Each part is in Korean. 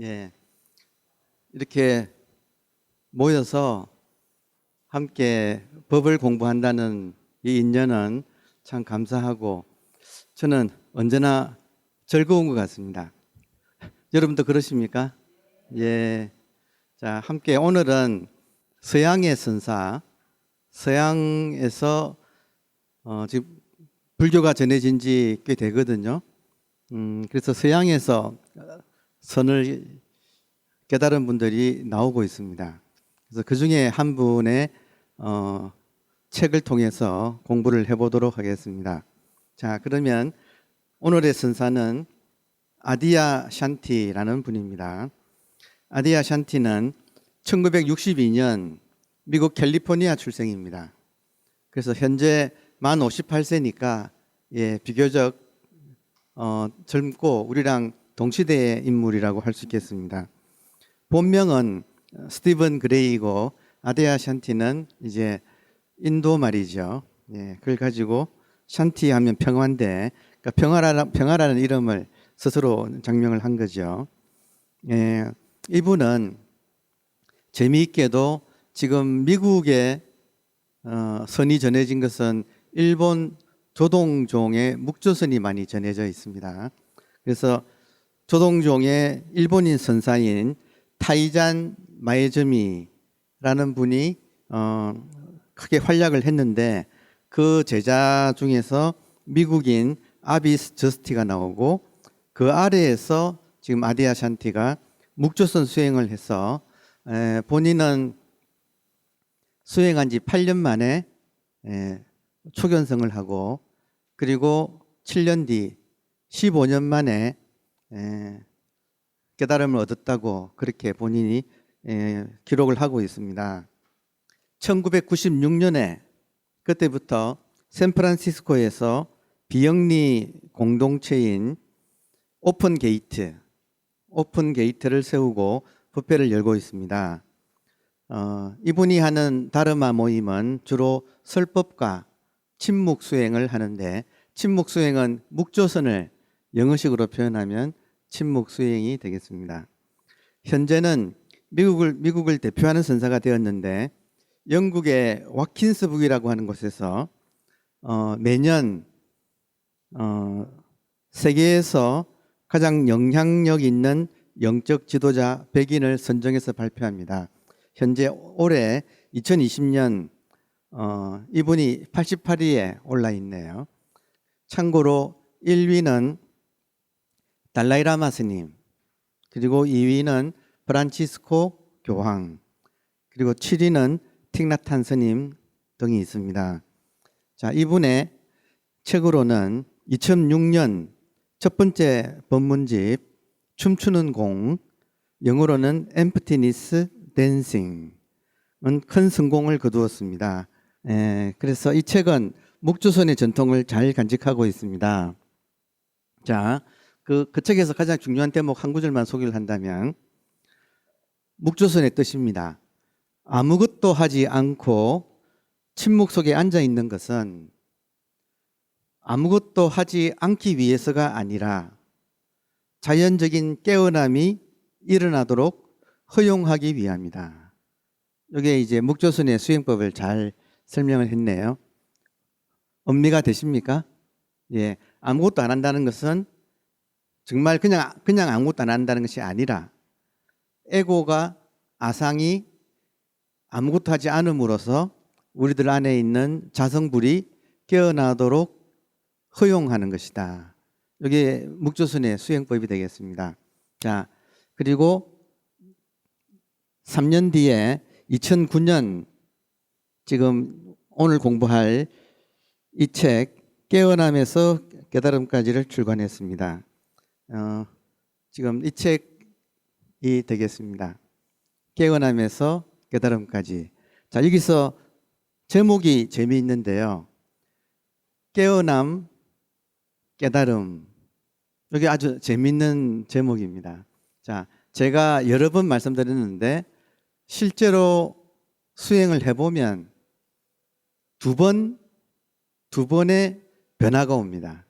예, 이렇게 모여서 함께 법을 공부한다는 이 인연은 참 감사하고 저는 언제나 즐거운 것 같습니다. 여러분도 그러십니까? 예. 자, 함께 오늘은 서양의 선사, 서양에서 지금 불교가 전해진 지 꽤 되거든요. 그래서 서양에서 선을 깨달은 분들이 나오고 있습니다. 그래서 그 중에 한 분의 책을 통해서 공부를 해보도록 하겠습니다. 자, 그러면 오늘의 선사는 아디야 샨티라는 분입니다. 아디야 샨티는 1962년 미국 캘리포니아 출생입니다. 그래서 현재 만 58세니까 비교적 젊고 우리랑 동시대의 인물이라고 할 수 있겠습니다. 본명은 스티븐 그레이고 아디야 샨티는 이제 인도 말이죠. 그걸 가지고 샨티 하면 평화인데 그러니까 평화라는 이름을 스스로 장명을 한 거죠. 이분은 재미있게도 지금 미국에 선이 전해진 것은 일본 조동종의 묵조선이 많이 전해져 있습니다. 그래서 조동종의 일본인 선사인 타이잔 마에즈미라는 분이 크게 활약을 했는데 그 제자 중에서 미국인 아비스 저스티가 나오고 그 아래에서 지금 아디야 샨티가 묵조선 수행을 해서 본인은 수행한 지 8년 만에 초견성을 하고 그리고 7년 뒤 15년 만에 깨달음을 얻었다고 그렇게 본인이 기록을 하고 있습니다. 1996년에 그때부터 샌프란시스코에서 비영리 공동체인 오픈 게이트를 세우고 법회를 열고 있습니다. 이분이 하는 다르마 모임은 주로 설법과 침묵 수행을 하는데 침묵 수행은 묵조선을 영어식으로 표현하면 침묵 수행이 되겠습니다. 현재는 미국을 대표하는 선사가 되었는데 영국의 와킨스북이라고 하는 곳에서 매년 세계에서 가장 영향력 있는 영적 지도자 100인을 선정해서 발표합니다. 현재 올해 2020년 이분이 88위에 올라 있네요. 참고로 1위는 달라이라마 스님, 그리고 2위는 프란치스코 교황, 그리고 7위는 틱나탄 스님 등이 있습니다. 자, 이분의 책으로는 2006년 첫 번째 법문집 춤추는 공, 영어로는 Emptiness Dancing은 큰 성공을 거두었습니다. 그래서 이 책은 묵조선의 전통을 잘 간직하고 있습니다. 자, 그 책에서 가장 중요한 대목 한 구절만 소개를 한다면 묵조선의 뜻입니다. 아무것도 하지 않고 침묵 속에 앉아 있는 것은 아무것도 하지 않기 위해서가 아니라 자연적인 깨어남이 일어나도록 허용하기 위함이다. 이게 이제 묵조선의 수행법을 잘 설명을 했네요. 음미가 되십니까? 예, 아무것도 안 한다는 것은 정말 그냥 아무것도 안 한다는 것이 아니라 에고가 아상이 아무것도 하지 않음으로써 우리들 안에 있는 자성불이 깨어나도록 허용하는 것이다. 이게 묵조선의 수행법이 되겠습니다. 자, 그리고 3년 뒤에 2009년 지금 오늘 공부할 이 책 깨어남에서 깨달음까지를 출간했습니다. 지금 이 책이 되겠습니다. 깨어남에서 깨달음까지. 자, 여기서 제목이 재미있는데요. 깨어남, 깨달음. 여기 아주 재미있는 제목입니다. 자, 제가 여러 번 말씀드렸는데 실제로 수행을 해보면 두 번의 변화가 옵니다.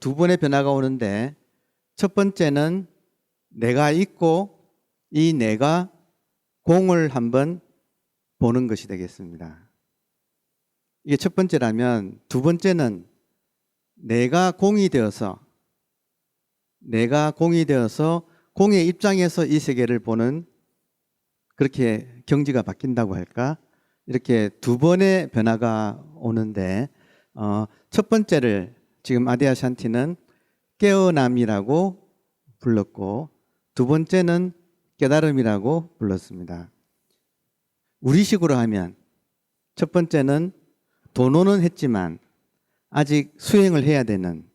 두 번의 변화가 오는데 첫 번째는 내가 있고 이 내가 공을 한번 보는 것이 되겠습니다. 이게 첫 번째라면, 두 번째는 내가 공이 되어서 공의 입장에서 이 세계를 보는, 그렇게 경지가 바뀐다고 할까? 이렇게 두 번의 변화가 오는데, 첫 번째를 지금 아디아 샨티는 깨어남이라고 불렀고, 두 번째는 깨달음이라고 불렀습니다. 우리식으로 하면 첫 번째는 도노는 했지만 아직 수행을 해야 되는,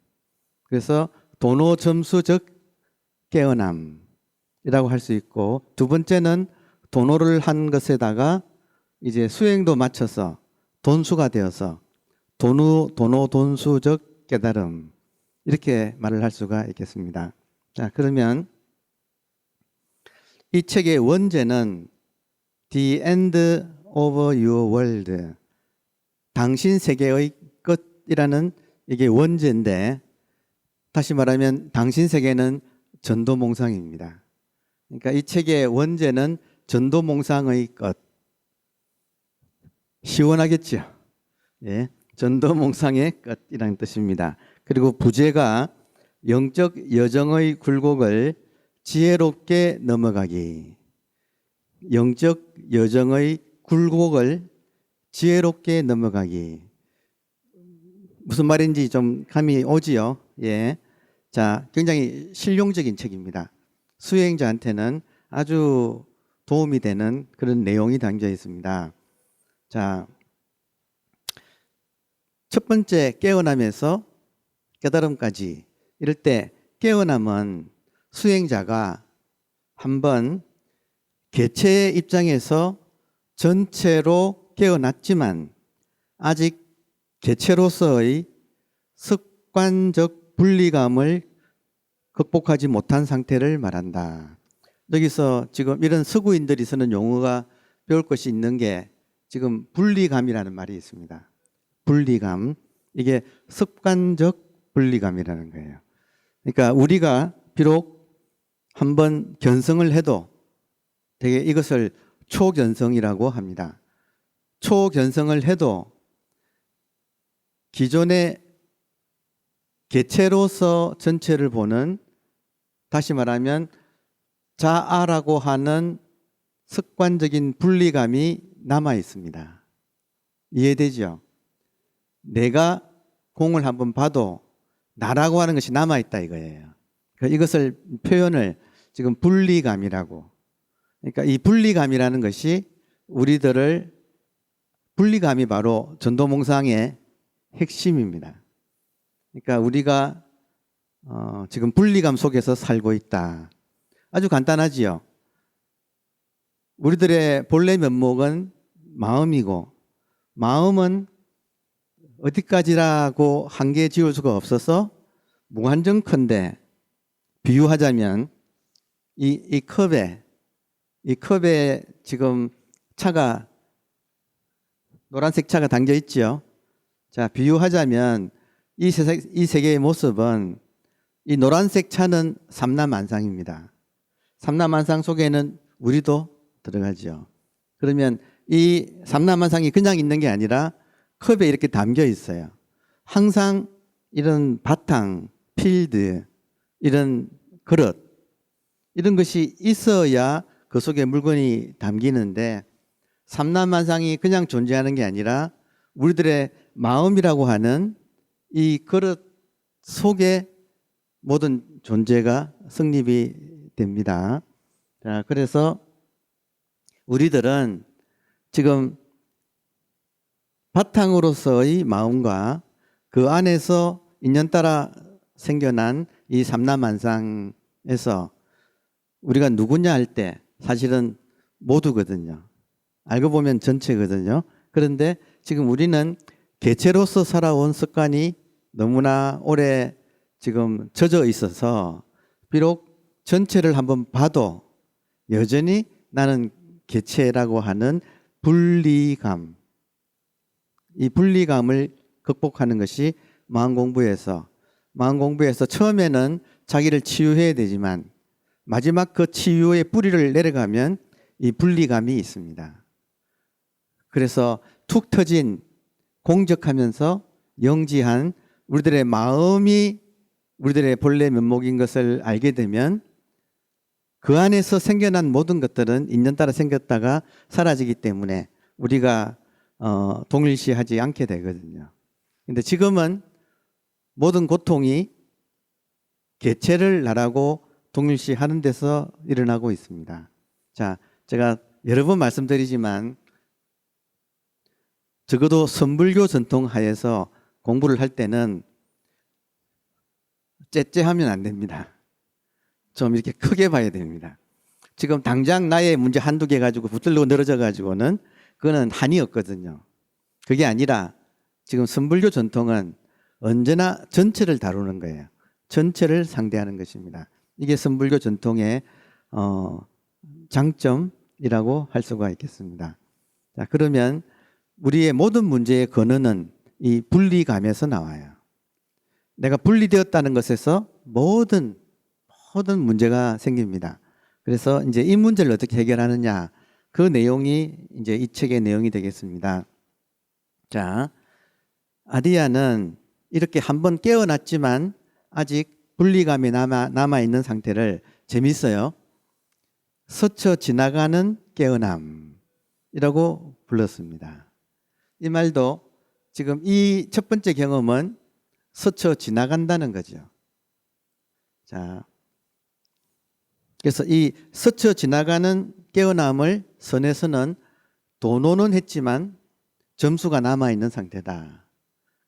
그래서 도노 점수적 깨어남이라고 할 수 있고, 두 번째는 도노를 한 것에다가 이제 수행도 맞춰서 돈수가 되어서 도노 돈수적 깨달음, 이렇게 말을 할 수가 있겠습니다. 자, 그러면 이 책의 원제는 The End of Your World, 당신 세계의 끝이라는 이게 원제인데, 다시 말하면 당신 세계는 전도몽상입니다. 그러니까 이 책의 원제는 전도몽상의 끝. 시원하겠죠? 예, 전도몽상의 끝이라는 뜻입니다. 그리고 부제가 영적 여정의 굴곡을 지혜롭게 넘어가기. 영적 여정의 굴곡을 지혜롭게 넘어가기. 무슨 말인지 좀 감이 오지요? 예. 자, 굉장히 실용적인 책입니다. 수행자한테는 아주 도움이 되는 그런 내용이 담겨 있습니다. 자, 첫 번째 깨어남에서 깨달음까지, 이럴 때 깨어남은 수행자가 한번 개체의 입장에서 전체로 깨어났지만 아직 개체로서의 습관적 분리감을 극복하지 못한 상태를 말한다. 여기서 지금 이런 서구인들이 쓰는 용어가 배울 것이 있는 게, 지금 분리감이라는 말이 있습니다. 분리감. 이게 습관적 분리감이라는 거예요. 그러니까 우리가 비록 한번 견성을 해도 되게 이것을 초견성이라고 합니다. 초견성을 해도 기존의 개체로서 전체를 보는, 다시 말하면 자아라고 하는 습관적인 분리감이 남아 있습니다. 이해되죠? 내가 공을 한번 봐도 나라고 하는 것이 남아 있다 이거예요. 이것을 표현을 지금 분리감이라고. 그러니까 이 분리감이라는 것이 우리들을, 분리감이 바로 전도몽상의 핵심입니다. 그러니까 우리가 지금 분리감 속에서 살고 있다. 아주 간단하지요. 우리들의 본래 면목은 마음이고, 마음은 어디까지라고 한계 지을 수가 없어서 무한정컨대 비유하자면 이 컵에 지금 차가, 노란색 차가 담겨 있죠. 자, 비유하자면 이 세계의 모습은, 이 노란색 차는 삼라만상입니다. 삼라만상 속에는 우리도 들어가죠. 그러면 이 삼라만상이 그냥 있는 게 아니라 컵에 이렇게 담겨 있어요. 항상 이런 바탕, 필드, 이런 그릇, 이런 것이 있어야 그 속에 물건이 담기는데, 삼라만상이 그냥 존재하는 게 아니라 우리들의 마음이라고 하는 이 그릇 속에 모든 존재가 성립이 됩니다. 자, 그래서 우리들은 지금 바탕으로서의 마음과 그 안에서 인연따라 생겨난 이 삼라만상에서 우리가 누구냐 할 때 사실은 모두거든요. 알고 보면 전체거든요. 그런데 지금 우리는 개체로서 살아온 습관이 너무나 오래 지금 젖어 있어서 비록 전체를 한번 봐도 여전히 나는 개체라고 하는 분리감, 이 분리감을 극복하는 것이 마음 공부에서 처음에는 자기를 치유해야 되지만 마지막 그 치유의 뿌리를 내려가면 이 분리감이 있습니다. 그래서 툭 터진 공적하면서 영지한 우리들의 마음이 우리들의 본래 면목인 것을 알게 되면 그 안에서 생겨난 모든 것들은 인연 따라 생겼다가 사라지기 때문에 우리가 동일시하지 않게 되거든요. 근데 지금은 모든 고통이 개체를 나라고 동일시하는 데서 일어나고 있습니다. 자, 제가 여러 번 말씀드리지만 적어도 선불교 전통 하에서 공부를 할 때는 째째하면 안 됩니다. 좀 이렇게 크게 봐야 됩니다. 지금 당장 나의 문제 한두 개 가지고 붙들고 늘어져 가지고는 그거는 한이 없거든요. 그게 아니라 지금 선불교 전통은 언제나 전체를 다루는 거예요. 전체를 상대하는 것입니다. 이게 선불교 전통의 장점이라고 할 수가 있겠습니다. 자, 그러면 우리의 모든 문제의 근원은 이 분리감에서 나와요. 내가 분리되었다는 것에서 모든 문제가 생깁니다. 그래서 이제 이 문제를 어떻게 해결하느냐, 그 내용이 이제 이 책의 내용이 되겠습니다. 자, 아디아는 이렇게 한번 깨어났지만 아직 분리감이 남아 있는 상태를 재밌어요. 스쳐 지나가는 깨어남이라고 불렀습니다. 이 말도 지금 이 첫 번째 경험은 스쳐 지나간다는 거죠. 자, 그래서 이 스쳐 지나가는 깨어남을 선에서는 도노는 했지만 점수가 남아 있는 상태다.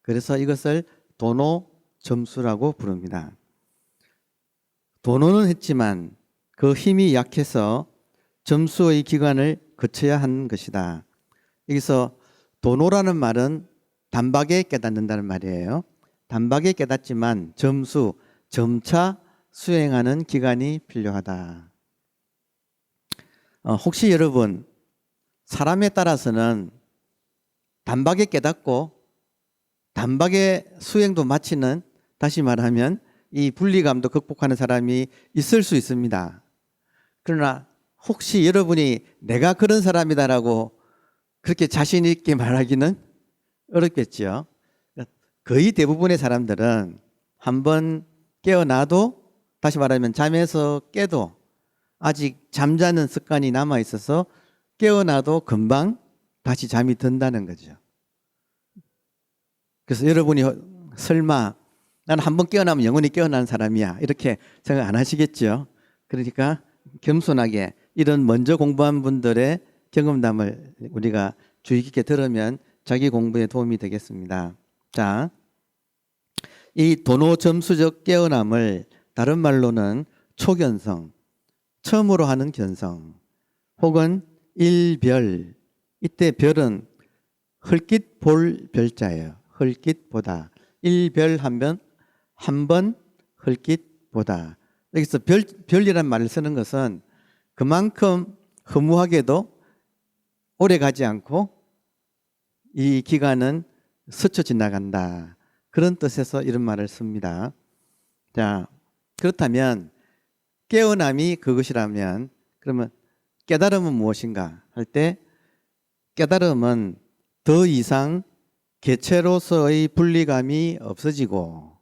그래서 이것을 도노 점수라고 부릅니다. 도노는 했지만 그 힘이 약해서 점수의 기간을 거쳐야 하는 것이다. 여기서 도노라는 말은 단박에 깨닫는다는 말이에요. 단박에 깨닫지만 점차 수행하는 기간이 필요하다. 혹시 여러분 사람에 따라서는 단박에 깨닫고 단박에 수행도 마치는, 다시 말하면 이 분리감도 극복하는 사람이 있을 수 있습니다. 그러나 혹시 여러분이 내가 그런 사람이다라고 그렇게 자신 있게 말하기는 어렵겠죠. 거의 대부분의 사람들은 한번 깨어나도, 다시 말하면 잠에서 깨도 아직 잠자는 습관이 남아 있어서 깨어나도 금방 다시 잠이 든다는 거죠. 그래서 여러분이 설마 나는 한번 깨어나면 영원히 깨어나는 사람이야 이렇게 생각 안 하시겠죠. 그러니까 겸손하게 이런 먼저 공부한 분들의 경험담을 우리가 주의 깊게 들으면 자기 공부에 도움이 되겠습니다. 자, 이 도노 점수적 깨어남을 다른 말로는 초견성, 처음으로 하는 견성, 혹은 일별, 이때 별은 헐깃 볼 별자예요. 헐깃 보다. 일별하면 한 번 헐깃 보다. 여기서 별이란 말을 쓰는 것은 그만큼 허무하게도 오래 가지 않고 이 기간은 스쳐 지나간다. 그런 뜻에서 이런 말을 씁니다. 자, 그렇다면 깨어남이 그것이라면 그러면 깨달음은 무엇인가 할 때, 깨달음은 더 이상 개체로서의 분리감이 없어지고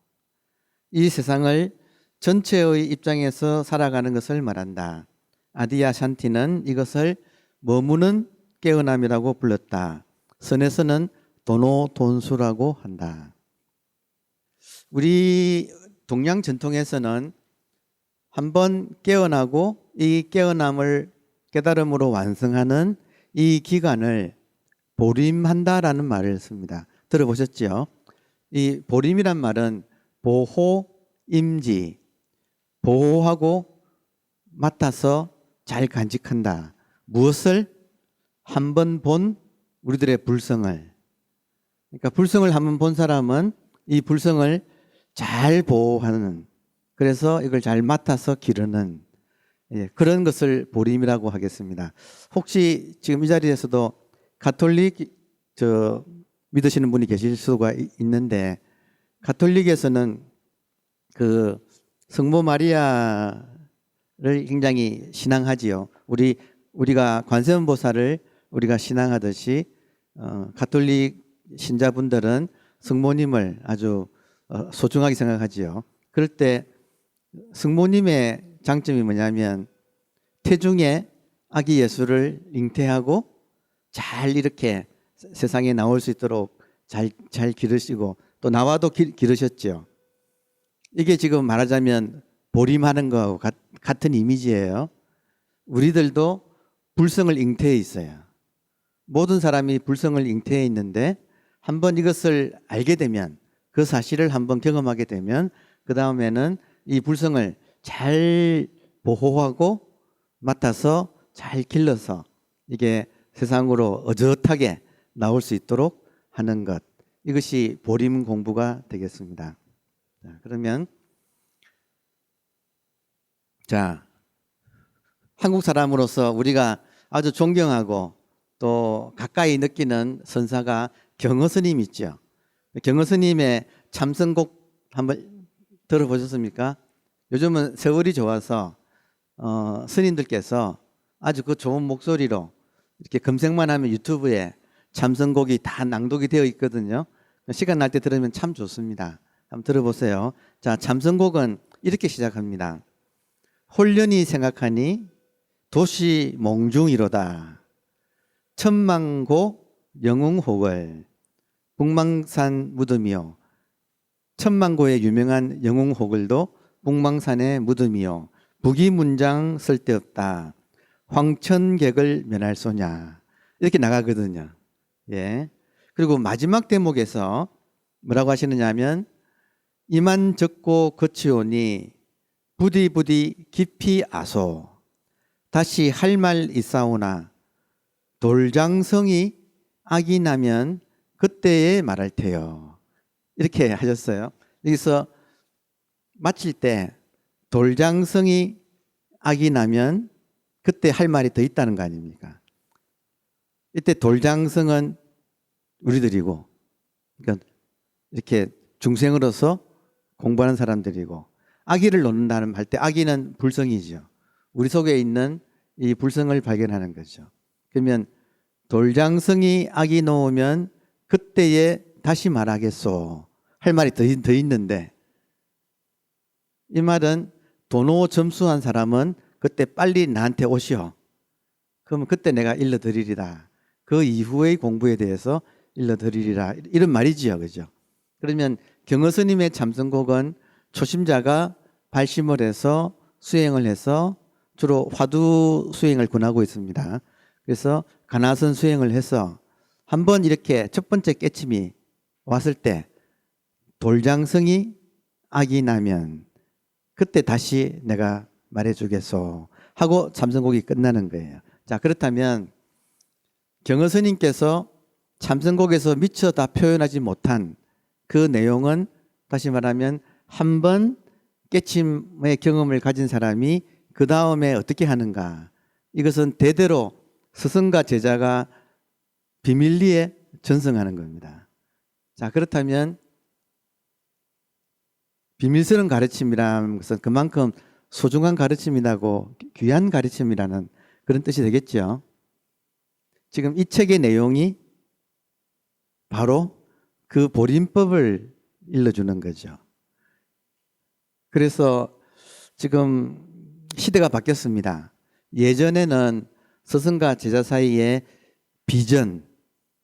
이 세상을 전체의 입장에서 살아가는 것을 말한다. 아디아 샨티는 이것을 머무는 깨어남이라고 불렀다. 선에서는 도노돈수라고 한다. 우리 동양 전통에서는 한번 깨어나고 이 깨어남을 깨달음으로 완성하는 이 기간을 보림한다라는 말을 씁니다. 들어보셨죠? 이 보림이란 말은 보호, 임지, 보호하고 맡아서 잘 간직한다. 무엇을? 한번 본 우리들의 불성을. 그러니까 불성을 한번 본 사람은 이 불성을 잘 보호하는, 그래서 이걸 잘 맡아서 기르는, 그런 것을 보림이라고 하겠습니다. 혹시 지금 이 자리에서도 가톨릭 믿으시는 분이 계실 수가 있는데, 가톨릭에서는 그 성모 마리아의 굉장히 신앙하지요. 우리가 관세음보살을 우리가 신앙하듯이 가톨릭 신자분들은 성모님을 아주 소중하게 생각하지요. 그럴 때 성모님의 장점이 뭐냐면 태중에 아기 예수를 잉태하고 잘 이렇게 세상에 나올 수 있도록 잘 기르시고 또 나와도 기르셨죠. 이게 지금 말하자면 보림하는 거하고 같은 이미지예요. 우리들도 불성을 잉태해 있어요. 모든 사람이 불성을 잉태해 있는데 한번 이것을 알게 되면 그 사실을 한번 경험하게 되면 그 다음에는 이 불성을 잘 보호하고 맡아서 잘 길러서 이게 세상으로 어젓하게 나올 수 있도록 하는 것, 이것이 보림 공부가 되겠습니다. 자, 그러면 한국 사람으로서 우리가 아주 존경하고 또 가까이 느끼는 선사가 경허 스님 있죠. 경허 스님의 참선곡 한번 들어보셨습니까? 요즘은 세월이 좋아서 스님들께서 아주 그 좋은 목소리로 이렇게 검색만 하면 유튜브에 참선곡이 다 낭독이 되어 있거든요. 시간 날 때 들으면 참 좋습니다. 한번 들어보세요. 자, 참선곡은 이렇게 시작합니다. 홀련히 생각하니 도시 몽중이로다. 천만고 영웅호걸 북망산 무덤이요. 천만고의 유명한 영웅호걸도 북망산의 무덤이요. 부기문장 쓸데없다. 황천객을 면할 소냐. 이렇게 나가거든요. 예. 그리고 마지막 대목에서 뭐라고 하시느냐 하면 이만 적고 거치오니 부디부디 깊이 아소. 다시 할 말 있사오나 돌장성이 악이 나면 그때에 말할 테요. 이렇게 하셨어요. 여기서 마칠 때 돌장성이 악이 나면 그때 할 말이 더 있다는 거 아닙니까? 이때 돌장성은 우리들이고, 그러니까 이렇게 중생으로서 공부하는 사람들이고, 악의를 놓는다는 할 때 악의는 불성이죠. 우리 속에 있는 이 불성을 발견하는 거죠. 그러면 돌장성이 악이 놓으면 그때에 다시 말하겠소. 할 말이 더 있는데, 이 말은 도노 점수한 사람은 그때 빨리 나한테 오시오. 그러면 그때 내가 일러드리리라. 그 이후의 공부에 대해서 일러드리리라. 이런 말이지요. 그죠? 그러면 경허 스님의 참선곡은 초심자가 발심을 해서 수행을 해서 주로 화두 수행을 권하고 있습니다. 그래서 가나선 수행을 해서 한번 이렇게 첫 번째 깨침이 왔을 때 돌장성이 악이 나면 그때 다시 내가 말해주겠소 하고 참선곡이 끝나는 거예요. 자, 그렇다면 경허 스님께서 참선곡에서 미처 다 표현하지 못한 그 내용은 다시 말하면 한 번 깨침의 경험을 가진 사람이 그 다음에 어떻게 하는가, 이것은 대대로 스승과 제자가 비밀리에 전승하는 겁니다. 자, 그렇다면 비밀스러운 가르침이라는 것은 그만큼 소중한 가르침이라고, 귀한 가르침이라는 그런 뜻이 되겠죠. 지금 이 책의 내용이 바로 그 보림법을 일러주는 거죠. 그래서 지금 시대가 바뀌었습니다. 예전에는 스승과 제자 사이에 비전,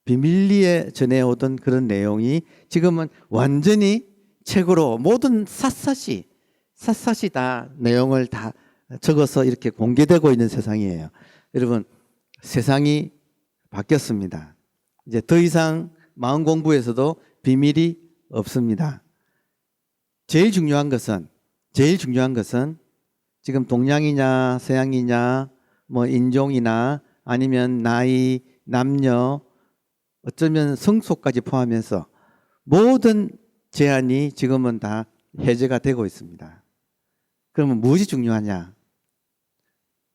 비밀리에 전해오던 그런 내용이 지금은 완전히 책으로 모든 샅샅이 다 내용을 다 적어서 이렇게 공개되고 있는 세상이에요. 여러분, 세상이 바뀌었습니다. 이제 더 이상 마음 공부에서도 비밀이 없습니다. 제일 중요한 것은 지금 동양이냐 서양이냐 뭐 인종이나 아니면 나이, 남녀, 어쩌면 성소까지 포함해서 모든 제한이 지금은 다 해제가 되고 있습니다. 그러면 무엇이 중요하냐?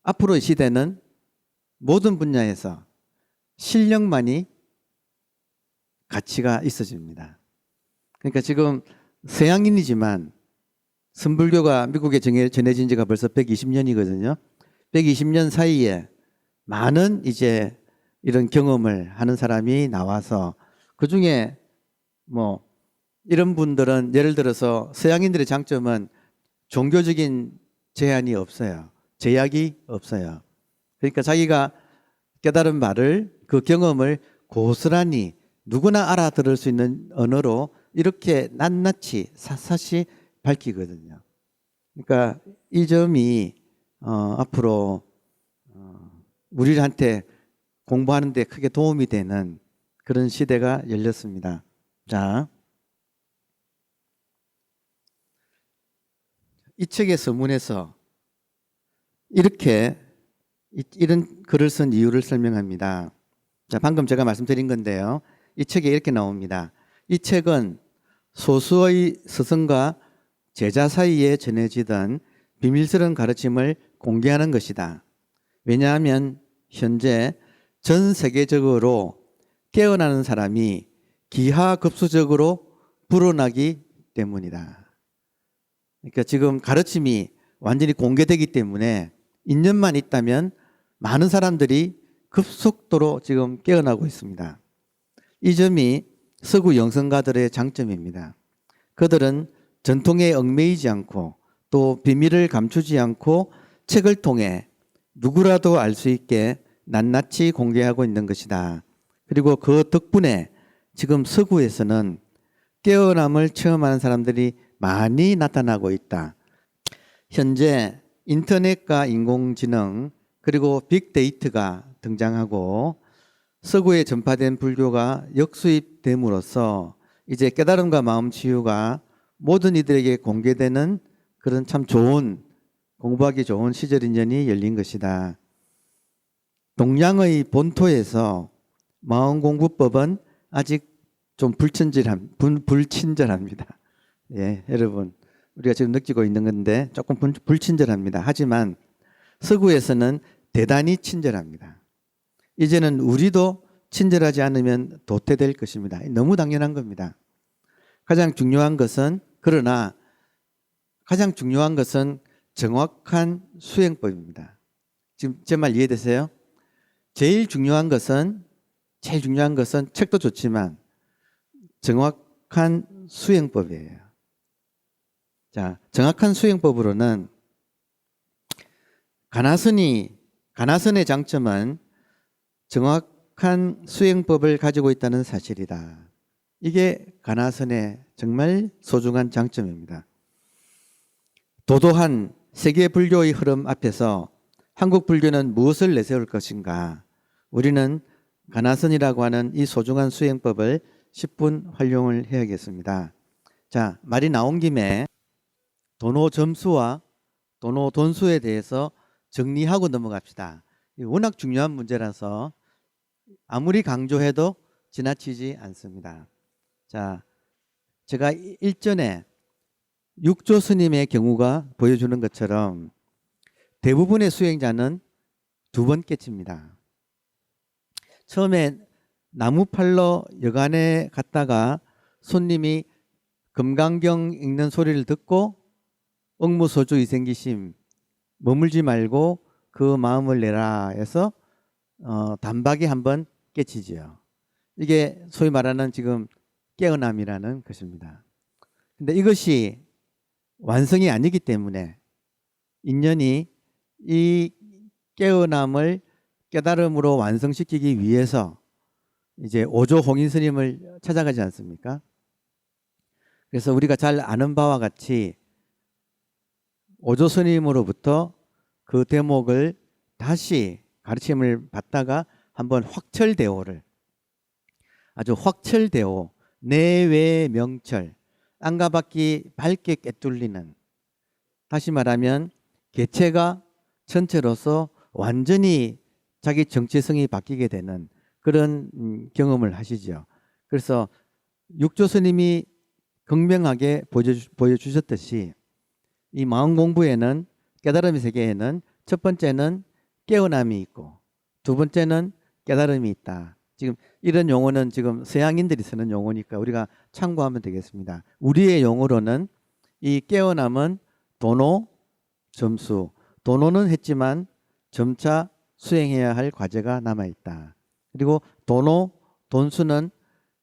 앞으로의 시대는 모든 분야에서 실력만이 가치가 있어집니다. 그러니까 지금 서양인이지만 선불교가 미국에 전해진 지가 벌써 120년이거든요. 120년 사이에 많은 이제 이런 경험을 하는 사람이 나와서 그중에 뭐 이런 분들은 예를 들어서 서양인들의 장점은 종교적인 제한이 없어요. 제약이 없어요. 그러니까 자기가 깨달은 말을 그 경험을 고스란히 누구나 알아들을 수 있는 언어로 이렇게 낱낱이 샅샅이 밝히거든요. 그러니까 이 점이 앞으로 우리한테 공부하는 데 크게 도움이 되는 그런 시대가 열렸습니다. 자, 이 책의 서문에서 이런 글을 쓴 이유를 설명합니다. 자, 방금 제가 말씀드린 건데요. 이 책에 이렇게 나옵니다. 이 책은 소수의 스승과 제자 사이에 전해지던 비밀스러운 가르침을 공개하는 것이다. 왜냐하면 현재 전 세계적으로 깨어나는 사람이 기하급수적으로 불어나기 때문이다. 그러니까 지금 가르침이 완전히 공개되기 때문에 인연만 있다면 많은 사람들이 급속도로 지금 깨어나고 있습니다. 이 점이 서구 영성가들의 장점입니다. 그들은 전통에 얽매이지 않고 또 비밀을 감추지 않고 책을 통해 누구라도 알 수 있게 낱낱이 공개하고 있는 것이다. 그리고 그 덕분에 지금 서구에서는 깨어남을 체험하는 사람들이 많이 나타나고 있다. 현재 인터넷과 인공지능 그리고 빅데이터가 등장하고 서구에 전파된 불교가 역수입됨으로써 이제 깨달음과 마음 치유가 모든 이들에게 공개되는 그런 참 좋은 공부하기 좋은 시절 인연이 열린 것이다. 동양의 본토에서 마음공부법은 아직 좀 불친절합니다. 예, 여러분 우리가 지금 느끼고 있는 건데 조금 불친절합니다. 하지만 서구에서는 대단히 친절합니다. 이제는 우리도 친절하지 않으면 도태될 것입니다. 너무 당연한 겁니다. 그러나 가장 중요한 것은 정확한 수행법입니다. 지금 제 말 이해되세요? 제일 중요한 것은 책도 좋지만 정확한 수행법이에요. 자, 정확한 수행법으로는 가나선의 장점은 정확한 수행법을 가지고 있다는 사실이다. 이게 가나선의 정말 소중한 장점입니다. 도도한 세계 불교의 흐름 앞에서 한국 불교는 무엇을 내세울 것인가? 우리는 가나선이라고 하는 이 소중한 수행법을 10분 활용을 해야겠습니다. 자, 말이 나온 김에 도노 점수와 도노 돈수에 대해서 정리하고 넘어갑시다. 워낙 중요한 문제라서 아무리 강조해도 지나치지 않습니다. 자, 제가 일전에 육조 스님의 경우가 보여주는 것처럼 대부분의 수행자는 두 번 깨칩니다. 처음에 나무팔로 여간에 갔다가 손님이 금강경 읽는 소리를 듣고 억무소주 이생기심 머물지 말고 그 마음을 내라 해서 단박에 한번 깨치지요. 이게 소위 말하는 지금 깨어남이라는 것입니다. 근데 이것이 완성이 아니기 때문에 인연이 이 깨어남을 깨달음으로 완성시키기 위해서 이제 오조 홍인 스님을 찾아가지 않습니까? 그래서 우리가 잘 아는 바와 같이 오조 스님으로부터 그 대목을 다시 가르침을 받다가 한번 아주 확철대오 내외 명철 안과 밖이 밝게 꿰뚫리는, 다시 말하면 개체가 전체로서 완전히 자기 정체성이 바뀌게 되는 그런 경험을 하시죠. 그래서 육조 스님이 극명하게 보여주셨듯이 이 마음 공부에는, 깨달음의 세계에는 첫 번째는 깨어남이 있고 두 번째는 깨달음이 있다. 지금 이런 용어는 지금 서양인들이 쓰는 용어니까 우리가 참고하면 되겠습니다. 우리의 용어로는 이 깨어남은 도노 점수. 도노는 했지만 점차 수행해야 할 과제가 남아있다. 그리고 도노 돈수는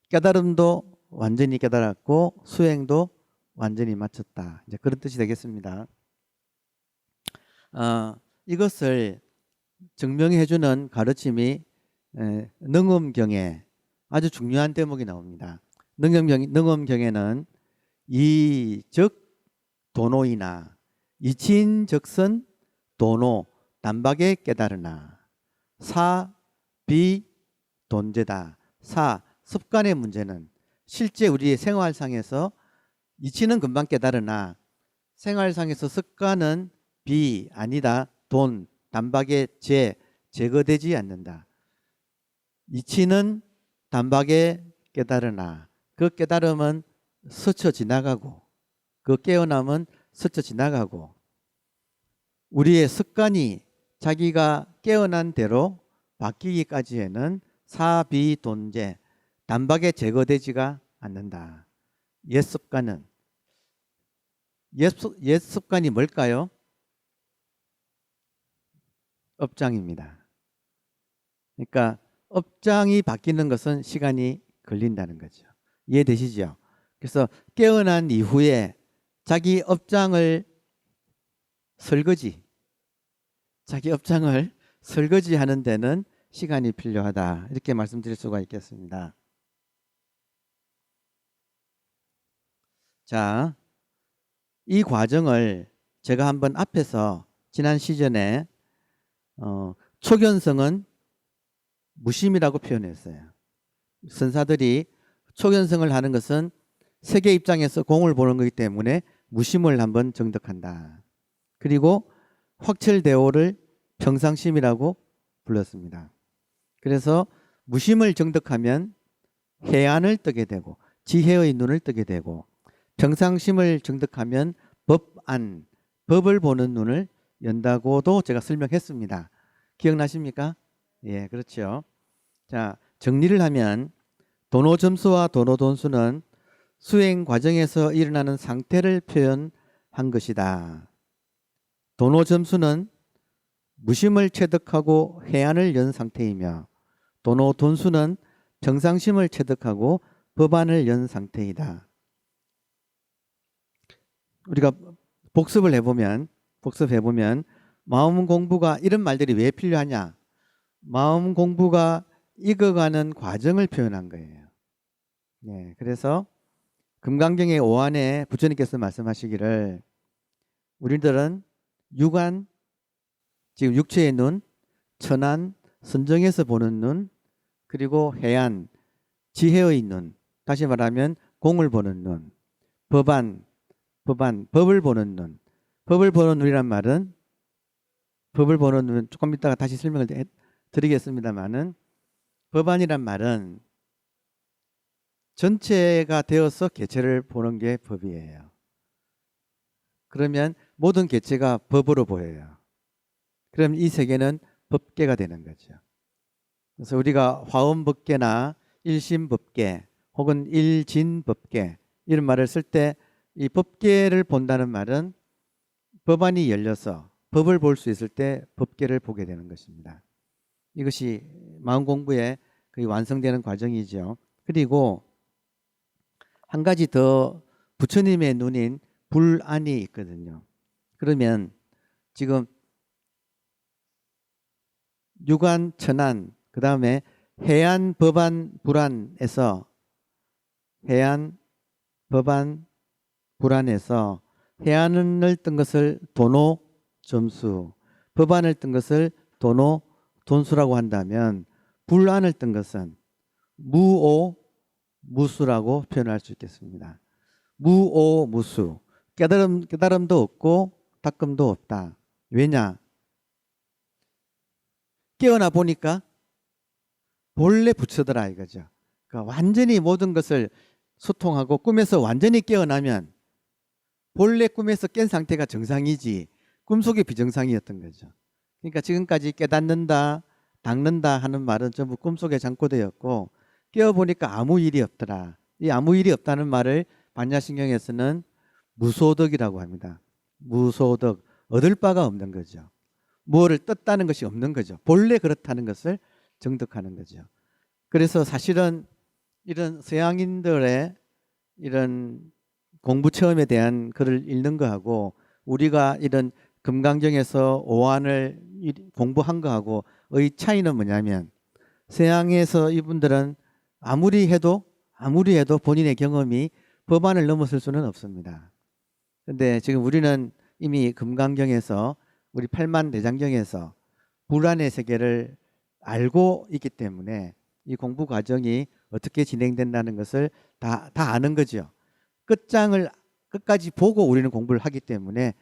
깨달음도 완전히 깨달았고 수행도 완전히 마쳤다. 이제 그런 뜻이 되겠습니다. 이것을 증명해주는 가르침이 능엄경에 아주 중요한 대목이 나옵니다. 능엄경에는 이즉 도노이나 이친즉선 도노 단박에 깨달으나 사 비돈제다. 사 습관의 문제는 실제 우리의 생활상에서 이치는 금방 깨달으나 생활상에서 습관은 비 아니다. 돈 단박에 제거되지 않는다. 이치는 단박에 깨달으나 그 깨달음은 스쳐 지나가고 그 깨어남은 스쳐 지나가고 우리의 습관이 자기가 깨어난 대로 바뀌기까지에는 사비돈제 단박에 제거되지가 않는다. 옛 습관은 옛 습관이 뭘까요? 업장입니다. 그러니까 업장이 바뀌는 것은 시간이 걸린다는 거죠. 이해되시죠? 그래서 깨어난 이후에 자기 업장을 설거지하는 데는 시간이 필요하다. 이렇게 말씀드릴 수가 있겠습니다. 자, 이 과정을 제가 한번 앞에서 지난 시즌에 초견성은 무심이라고 표현했어요. 선사들이 초견성을 하는 것은 세계 입장에서 공을 보는 거기 때문에 무심을 한번 정득한다. 그리고 확철대오를 평상심이라고 불렀습니다. 그래서 무심을 정득하면 해안을 뜨게 되고 지혜의 눈을 뜨게 되고 평상심을 정득하면 법안, 법을 보는 눈을 연다고도 제가 설명했습니다. 기억나십니까? 예, 그렇죠. 자, 정리를 하면 도노점수와 도노돈수는 수행 과정에서 일어나는 상태를 표현한 것이다. 도노점수는 무심을 체득하고 해안을 연 상태이며 도노돈수는 평상심을 체득하고 법안을 연 상태이다. 우리가 복습해보면 마음 공부가 이런 말들이 왜 필요하냐? 마음 공부가 익어가는 과정을 표현한 거예요. 네, 그래서 금강경의 5안에 부처님께서 말씀하시기를 우리들은 육안, 지금 육체의 눈, 천안, 선정에서 보는 눈, 그리고 해안, 지혜의 눈, 다시 말하면 공을 보는 눈, 법안, 법을 보는 눈. 법을 보는 눈이란 말은 법을 보는 눈 조금 이따가 다시 설명을 드리겠습니다만은 법안이란 말은 전체가 되어서 개체를 보는 게 법이에요. 그러면 모든 개체가 법으로 보여요. 그럼 이 세계는 법계가 되는 거죠. 그래서 우리가 화엄법계나 일심법계 혹은 일진법계 이런 말을 쓸 때 이 법계를 본다는 말은 법안이 열려서 법을 볼 수 있을 때 법계를 보게 되는 것입니다. 이것이 마음 공부의 거의 완성되는 과정이죠. 그리고 한 가지 더 부처님의 눈인 불안이 있거든요. 그러면 지금 육안, 천안, 그 다음에 해안, 법안, 불안에서 해안, 법안, 불안에서 해안을 뜬 것을 도노 점수, 법안을 뜬 것을 도노 돈수라고 한다면 불안을 뜬 것은 무오 무수라고 표현할 수 있겠습니다. 무오 무수, 깨달음도 없고 닦음도 없다. 왜냐? 깨어나 보니까 본래 부처더라 이거죠. 그러니까 완전히 모든 것을 소통하고 꿈에서 완전히 깨어나면 본래 꿈에서 깬 상태가 정상이지 꿈속이 비정상이었던 거죠. 그러니까 지금까지 깨닫는다, 닦는다 하는 말은 전부 꿈속에 잠꼬대였고 깨어보니까 아무 일이 없더라. 이 아무 일이 없다는 말을 반야신경에서는 무소득이라고 합니다. 무소득, 얻을 바가 없는 거죠. 무엇을 떴다는 것이 없는 거죠. 본래 그렇다는 것을 정득하는 거죠. 그래서 사실은 이런 서양인들의 이런 공부 체험에 대한 글을 읽는 거하고 우리가 이런 금강경에서 오한을 공부한 거하고의 차이는 뭐냐면, 서양에서 이분들은 아무리 해도 본인의 경험이 법안을 넘어설 수는 없습니다. 근데 지금 우리는 이미 금강경에서, 우리 팔만대장경에서 불안의 세계를 알고 있기 때문에 이 공부 과정이 어떻게 진행된다는 것을 다 아는 거죠. 끝장을 끝까지 보고 우리는 공부를 하기 때문에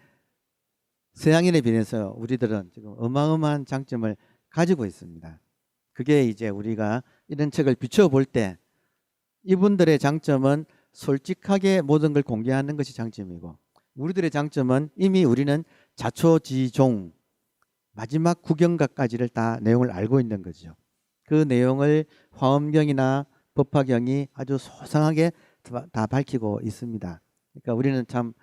서양인에 비해서 우리들은 지금 어마어마한 장점을 가지고 있습니다. 그게 이제 우리가 이런 책을 비춰볼 때 이분들의 장점은 솔직하게 모든 걸 공개하는 것이 장점이고, 우리들의 장점은 이미 우리는 자초지종 마지막 구경각까지를 다 내용을 알고 있는 거죠. 그 내용을 화엄경이나 법화경이 아주 소상하게 다 밝히고 있습니다. 그러니까 우리는 참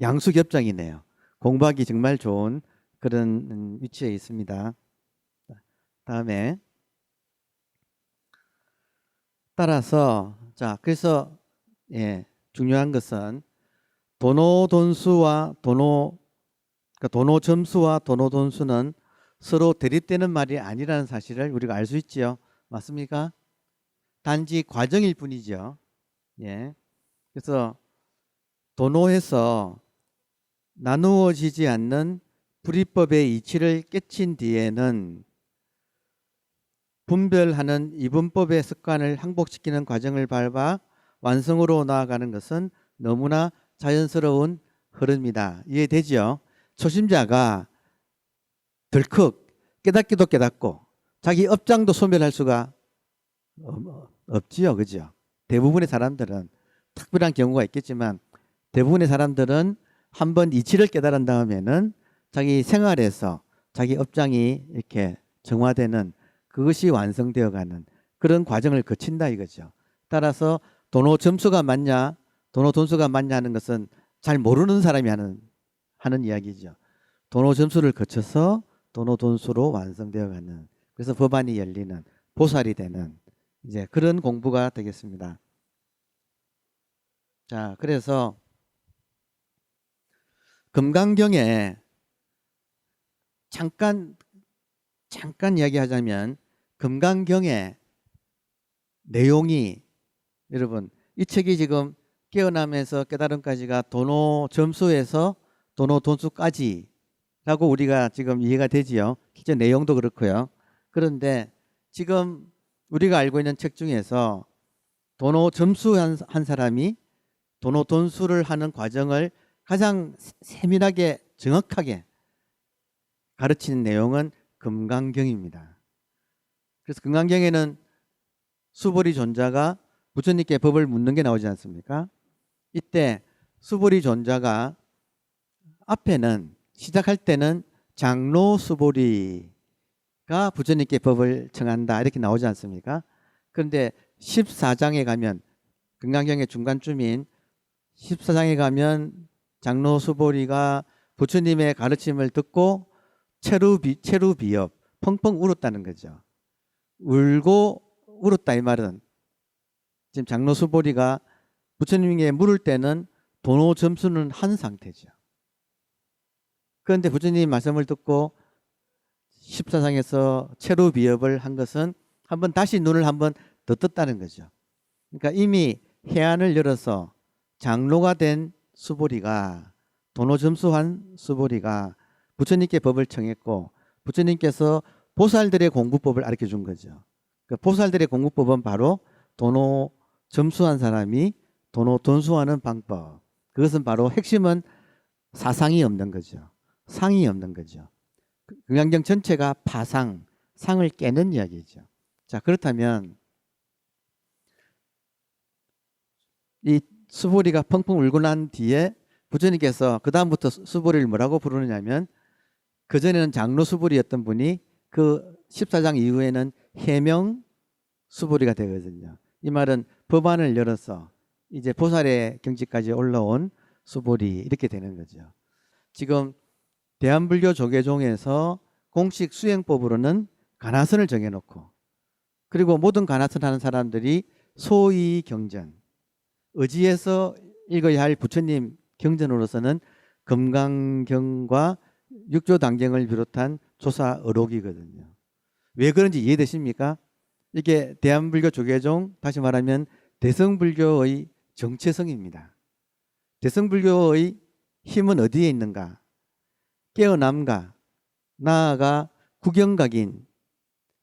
양수겹장이네요. 공부하기 정말 좋은 그런 위치에 있습니다. 다음에 따라서 그래서 중요한 것은 도노돈수와 도노점수와 도노돈수는 서로 대립되는 말이 아니라는 사실을 우리가 알 수 있지요. 맞습니까? 단지 과정일 뿐이죠. 그래서 도노에서 나누어지지 않는 불이법의 이치를 깨친 뒤에는 분별하는 이분법의 습관을 항복시키는 과정을 밟아 완성으로 나아가는 것은 너무나 자연스러운 흐름이다. 이해되죠? 초심자가 덜컥 깨닫기도 깨닫고 자기 업장도 소멸할 수가 없지요. 그죠? 대부분의 사람들은, 특별한 경우가 있겠지만 대부분의 사람들은 한번 이치를 깨달은 다음에는 자기 생활에서 자기 업장이 이렇게 정화되는, 그것이 완성되어가는 그런 과정을 거친다 이거죠. 따라서 도노 점수가 맞냐 도노 돈수가 맞냐 하는 것은 잘 모르는 사람이 하는 이야기죠. 도노 점수를 거쳐서 도노 돈수로 완성되어가는, 그래서 법안이 열리는, 보살이 되는 이제 그런 공부가 되겠습니다. 자, 그래서 금강경에 잠깐 이야기하자면, 금강경의 내용이, 여러분 이 책이 지금 깨어나면서 깨달음까지가 도노 점수에서 도노 돈수까지 라고 우리가 지금 이해가 되지요. 실제 내용도 그렇고요. 그런데 지금 우리가 알고 있는 책 중에서 도노 점수 한 사람이 도노 돈수를 하는 과정을 가장 세밀하게 정확하게 가르치는 내용은 금강경입니다. 그래서 금강경에는 수보리 존자가 부처님께 법을 묻는 게 나오지 않습니까? 이때 수보리 존자가 앞에는, 시작할 때는 장로 수보리가 부처님께 법을 청한다 이렇게 나오지 않습니까? 그런데 14장에 가면, 금강경의 중간쯤인 14장에 가면 장로 수보리가 부처님의 가르침을 듣고 체루비업, 펑펑 울었다는 거죠. 울고 울었다 이 말은, 지금 장로 수보리가 부처님에게 물을 때는 도노 점수는 한 상태죠. 그런데 부처님 말씀을 듣고 14장에서 체루비업을 한 것은 한번 다시 눈을 한번 더 떴다는 거죠. 그러니까 이미 해안을 열어서 장로가 된 수보리가, 도노 점수한 수보리가 부처님께 법을 청했고, 부처님께서 보살들의 공부법을 가르쳐 준 거죠. 그 보살들의 공부법은 바로 도노 점수한 사람이 도노 돈수하는 방법. 그것은 바로 핵심은 사상이 없는 거죠. 상이 없는 거죠. 금강경 전체가 파상, 상을 깨는 이야기죠. 자, 그렇다면 이 수보리가 펑펑 울고 난 뒤에 부처님께서 그 다음부터 수보리를 뭐라고 부르느냐면, 그전에는 장로 수보리였던 분이 그 14장 이후에는 해명 수보리가 되거든요. 이 말은 법안을 열어서 이제 보살의 경지까지 올라온 수보리 이렇게 되는 거죠. 지금 대한불교 조계종에서 공식 수행법으로는 가나선을 정해놓고 그리고 모든 가나선 하는 사람들이 소위 경전, 의지에서 읽어야 할 부처님 경전으로서는 금강경과 육조단경을 비롯한 조사의록이거든요. 왜 그런지 이해되십니까? 이게 대한불교 조계종, 다시 말하면 대성불교의 정체성입니다. 대성불교의 힘은 어디에 있는가? 깨어남과 나아가 구경각인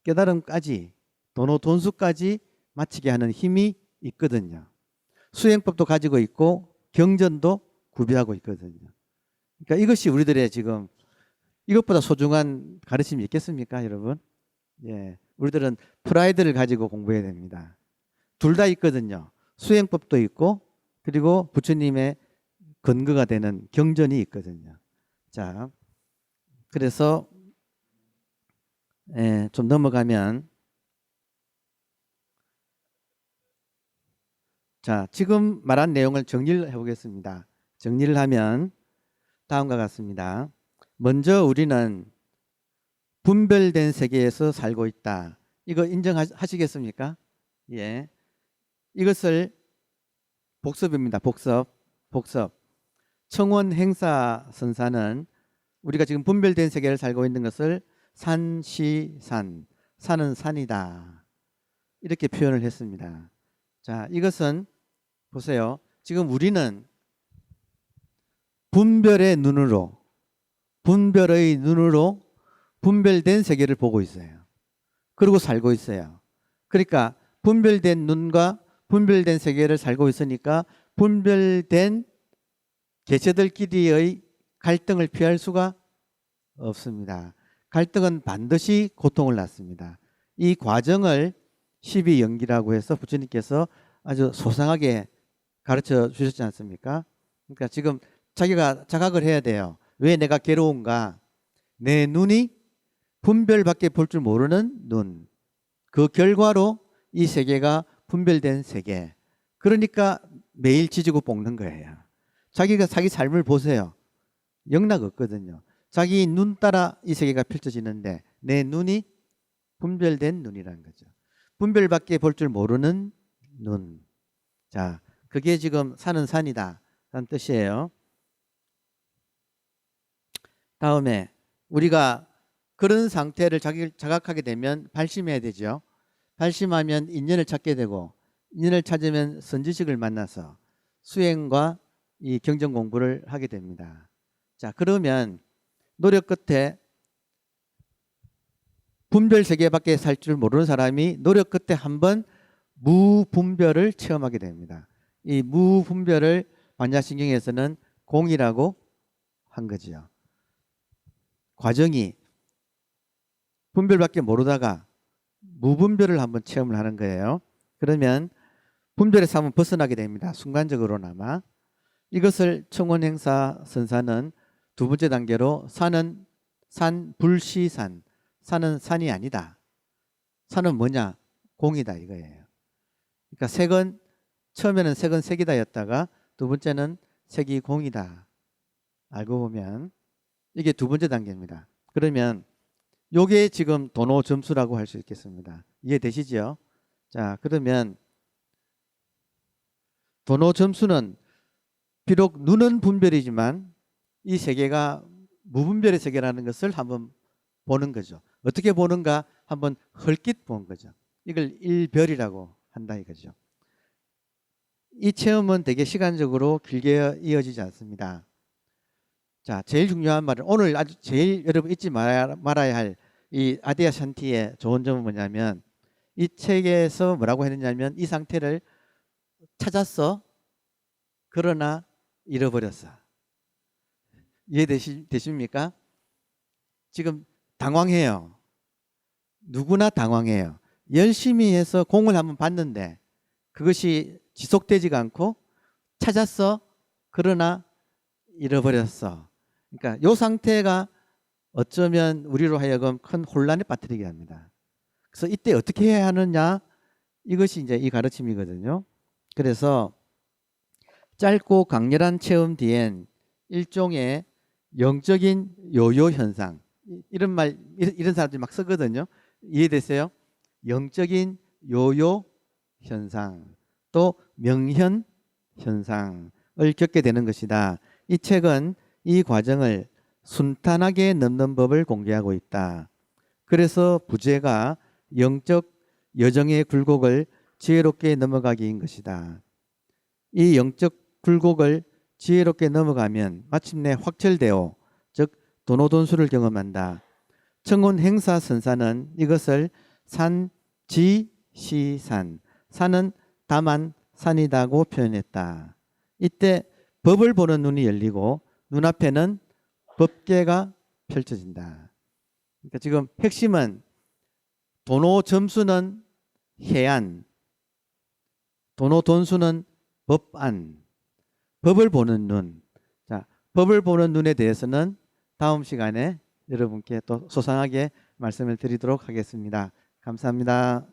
깨달음까지 도노돈수까지 마치게 하는 힘이 있거든요. 수행법도 가지고 있고 경전도 구비하고 있거든요. 그러니까 이것이 우리들의 지금 이것보다 소중한 가르침이 있겠습니까, 여러분? 예, 우리들은 프라이드를 가지고 공부해야 됩니다. 둘 다 있거든요. 수행법도 있고 그리고 부처님의 근거가 되는 경전이 있거든요. 자, 그래서 좀 넘어가면 자, 지금 말한 내용을 정리를 해보겠습니다. 정리를 하면 다음과 같습니다. 먼저 우리는 분별된 세계에서 살고 있다. 이거 인정하시겠습니까? 예. 이것을 복습입니다. 복습. 청원 행사 선사는 우리가 지금 분별된 세계를 살고 있는 것을 산시산, 산은 산이다. 이렇게 표현을 했습니다. 자, 이것은 보세요. 지금 우리는 분별의 눈으로 분별된 세계를 보고 있어요. 그리고 살고 있어요. 그러니까 분별된 눈과 분별된 세계를 살고 있으니까 분별된 개체들끼리의 갈등을 피할 수가 없습니다. 갈등은 반드시 고통을 낳습니다. 이 과정을 12연기라고 해서 부처님께서 아주 소상하게 가르쳐 주셨지 않습니까? 그러니까 지금 자기가 자각을 해야 돼요. 왜 내가 괴로운가? 내 눈이 분별밖에 볼 줄 모르는 눈. 그 결과로 이 세계가 분별된 세계. 그러니까 매일 지지고 볶는 거예요. 자기가 자기 삶을 보세요. 영락 없거든요. 자기 눈 따라 이 세계가 펼쳐지는데 내 눈이 분별된 눈이라는 거죠. 분별밖에 볼 줄 모르는 눈. 자, 그게 지금 산은 산이다 라는 뜻이에요. 다음에 우리가 그런 상태를 자각하게 되면 발심해야 되죠. 발심하면 인연을 찾게 되고 인연을 찾으면 선지식을 만나서 수행과 이 경전 공부를 하게 됩니다. 자, 그러면 노력 끝에 분별 세계밖에 살 줄 모르는 사람이 노력 끝에 한번 무분별을 체험하게 됩니다. 이 무분별을 반야신경에서는 공이라고 한 거죠. 과정이 분별밖에 모르다가 무분별을 한번 체험을 하는 거예요. 그러면 분별에서 한번 벗어나게 됩니다. 순간적으로나마. 이것을 청원행사 선사는 두 번째 단계로 산은 산불시산, 산은 산이 아니다. 산은 뭐냐? 공이다 이거예요. 그러니까 색은 처음에는 색은 색이다였다가 두 번째는 색이 공이다. 알고 보면 이게 두 번째 단계입니다. 그러면 요게 지금 도노 점수라고 할 수 있겠습니다. 이해되시죠? 자, 그러면 도노 점수는 비록 눈은 분별이지만 이 세계가 무분별의 세계라는 것을 한번 보는 거죠. 어떻게 보는가 한번 헐깃 본 거죠. 이걸 일별이라고 한다 이거죠. 이 체험은 되게 시간적으로 길게 이어지지 않습니다. 자, 제일 중요한 말은 오늘 아주 제일 여러분 잊지 말아야 할 이 아디아 샨티의 좋은 점은 뭐냐면 이 책에서 뭐라고 했느냐면 이 상태를 찾았어. 그러나 잃어버렸어. 이해되십니까? 지금 당황해요. 누구나 당황해요. 열심히 해서 공을 한번 봤는데 그것이 지속되지가 않고 찾았어. 그러나 잃어버렸어. 그러니까 이 상태가 어쩌면 우리로 하여금 큰 혼란에 빠뜨리게 합니다. 그래서 이때 어떻게 해야 하느냐? 이것이 이제 이 가르침이거든요. 그래서 짧고 강렬한 체험 뒤엔 일종의 영적인 요요 현상, 이런 말 이런 사람들이 막 쓰거든요. 이해되세요? 영적인 요요 현상, 또 명현 현상을 겪게 되는 것이다. 이 책은 이 과정을 순탄하게 넘는 법을 공개하고 있다. 그래서 부제가 영적 여정의 굴곡을 지혜롭게 넘어가기인 것이다. 이 영적 굴곡을 지혜롭게 넘어가면 마침내 확철대오, 즉 도노돈수를 경험한다. 청운 행사선사는 이것을 산지시산, 산은 다만 산이다고 표현했다. 이때 법을 보는 눈이 열리고 눈앞에는 법계가 펼쳐진다. 그러니까 지금 핵심은 도노 점수는 해안, 도노 돈수는 법안, 법을 보는 눈. 자, 법을 보는 눈에 대해서는 다음 시간에 여러분께 또 소상하게 말씀을 드리도록 하겠습니다. 감사합니다.